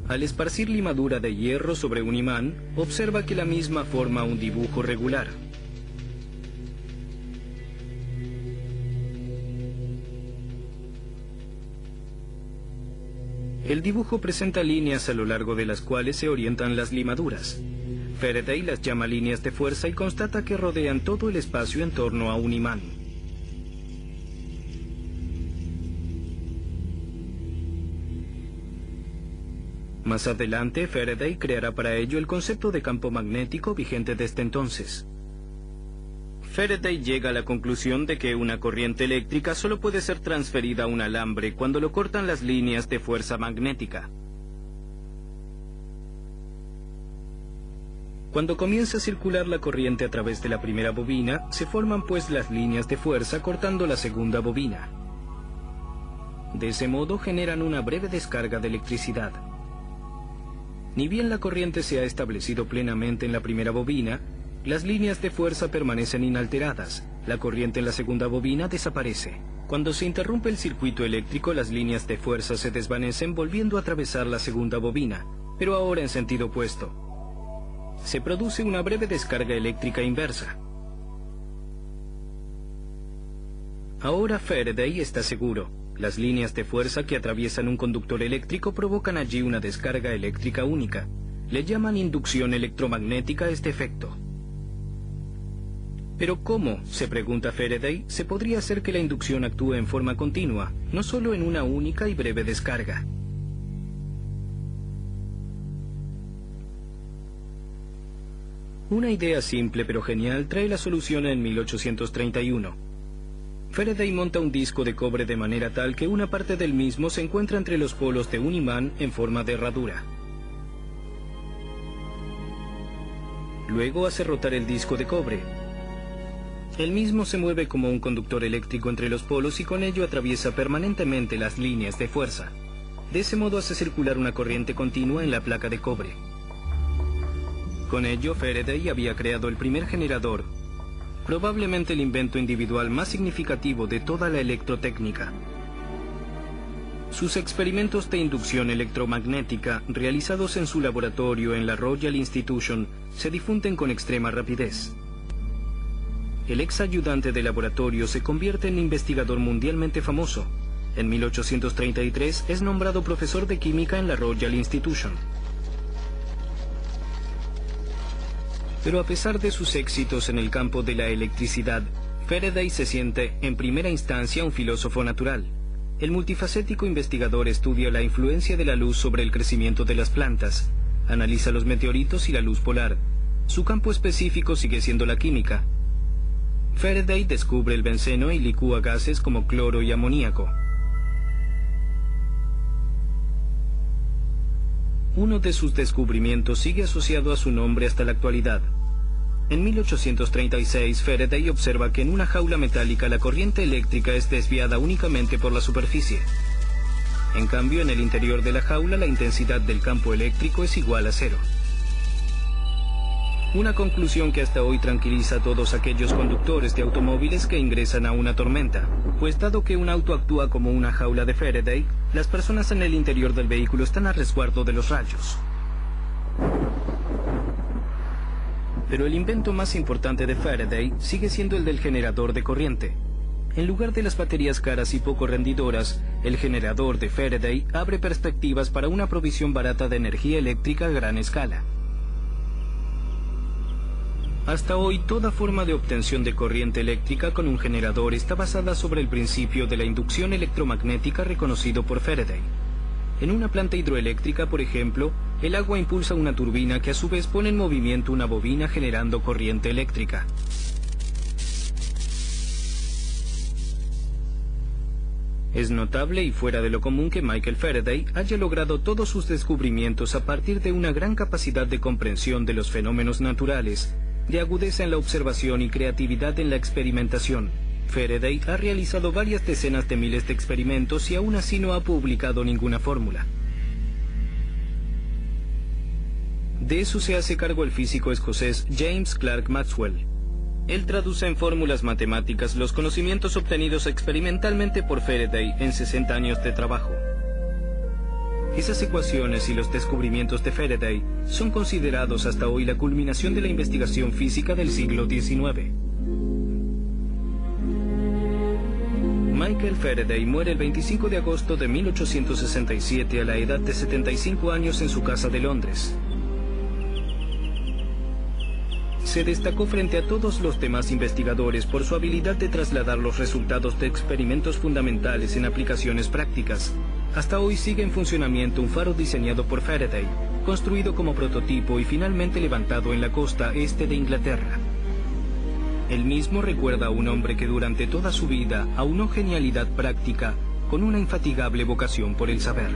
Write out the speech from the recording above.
Al esparcir limadura de hierro sobre un imán, observa que la misma forma un dibujo regular. El dibujo presenta líneas a lo largo de las cuales se orientan las limaduras. Faraday las llama líneas de fuerza y constata que rodean todo el espacio en torno a un imán. Más adelante, Faraday creará para ello el concepto de campo magnético vigente desde entonces. Faraday llega a la conclusión de que una corriente eléctrica solo puede ser transferida a un alambre cuando lo cortan las líneas de fuerza magnética. Cuando comienza a circular la corriente a través de la primera bobina, se forman pues las líneas de fuerza cortando la segunda bobina. De ese modo generan una breve descarga de electricidad. Ni bien la corriente se ha establecido plenamente en la primera bobina, las líneas de fuerza permanecen inalteradas. La corriente en la segunda bobina desaparece. Cuando se interrumpe el circuito eléctrico, las líneas de fuerza se desvanecen volviendo a atravesar la segunda bobina, pero ahora en sentido opuesto. Se produce una breve descarga eléctrica inversa. Ahora Faraday está seguro. Las líneas de fuerza que atraviesan un conductor eléctrico provocan allí una descarga eléctrica única. Le llaman inducción electromagnética a este efecto. Pero ¿cómo, se pregunta Faraday, se podría hacer que la inducción actúe en forma continua, no solo en una única y breve descarga? Una idea simple pero genial trae la solución en 1831. Faraday monta un disco de cobre de manera tal que una parte del mismo se encuentra entre los polos de un imán en forma de herradura. Luego hace rotar el disco de cobre. El mismo se mueve como un conductor eléctrico entre los polos y con ello atraviesa permanentemente las líneas de fuerza. De ese modo hace circular una corriente continua en la placa de cobre. Con ello, Faraday había creado el primer generador, probablemente el invento individual más significativo de toda la electrotécnica. Sus experimentos de inducción electromagnética, realizados en su laboratorio en la Royal Institution, se difunden con extrema rapidez. El ex ayudante de laboratorio se convierte en investigador mundialmente famoso. En 1833 es nombrado profesor de química en la Royal Institution. Pero a pesar de sus éxitos en el campo de la electricidad, Faraday se siente, en primera instancia, un filósofo natural. El multifacético investigador estudia la influencia de la luz sobre el crecimiento de las plantas, analiza los meteoritos y la luz polar. Su campo específico sigue siendo la química. Faraday descubre el benceno y licúa gases como cloro y amoníaco. Uno de sus descubrimientos sigue asociado a su nombre hasta la actualidad. En 1836, Faraday observa que en una jaula metálica la corriente eléctrica es desviada únicamente por la superficie. En cambio, en el interior de la jaula la intensidad del campo eléctrico es igual a cero. Una conclusión que hasta hoy tranquiliza a todos aquellos conductores de automóviles que ingresan a una tormenta, pues dado que un auto actúa como una jaula de Faraday, las personas en el interior del vehículo están a resguardo de los rayos. Pero el invento más importante de Faraday sigue siendo el del generador de corriente. En lugar de las baterías caras y poco rendidoras, el generador de Faraday abre perspectivas para una provisión barata de energía eléctrica a gran escala. Hasta hoy, toda forma de obtención de corriente eléctrica con un generador está basada sobre el principio de la inducción electromagnética reconocido por Faraday. En una planta hidroeléctrica, por ejemplo, el agua impulsa una turbina que a su vez pone en movimiento una bobina generando corriente eléctrica. Es notable y fuera de lo común que Michael Faraday haya logrado todos sus descubrimientos a partir de una gran capacidad de comprensión de los fenómenos naturales, de agudeza en la observación y creatividad en la experimentación. Faraday ha realizado varias decenas de miles de experimentos y aún así no ha publicado ninguna fórmula. De eso se hace cargo el físico escocés James Clerk Maxwell. Él traduce en fórmulas matemáticas los conocimientos obtenidos experimentalmente por Faraday en 60 años de trabajo. Esas ecuaciones y los descubrimientos de Faraday son considerados hasta hoy la culminación de la investigación física del siglo XIX. Michael Faraday muere el 25 de agosto de 1867 a la edad de 75 años en su casa de Londres. Se destacó frente a todos los demás investigadores por su habilidad de trasladar los resultados de experimentos fundamentales en aplicaciones prácticas. Hasta hoy sigue en funcionamiento un faro diseñado por Faraday, construido como prototipo y finalmente levantado en la costa este de Inglaterra. Él mismo recuerda a un hombre que durante toda su vida aunó genialidad práctica con una infatigable vocación por el saber.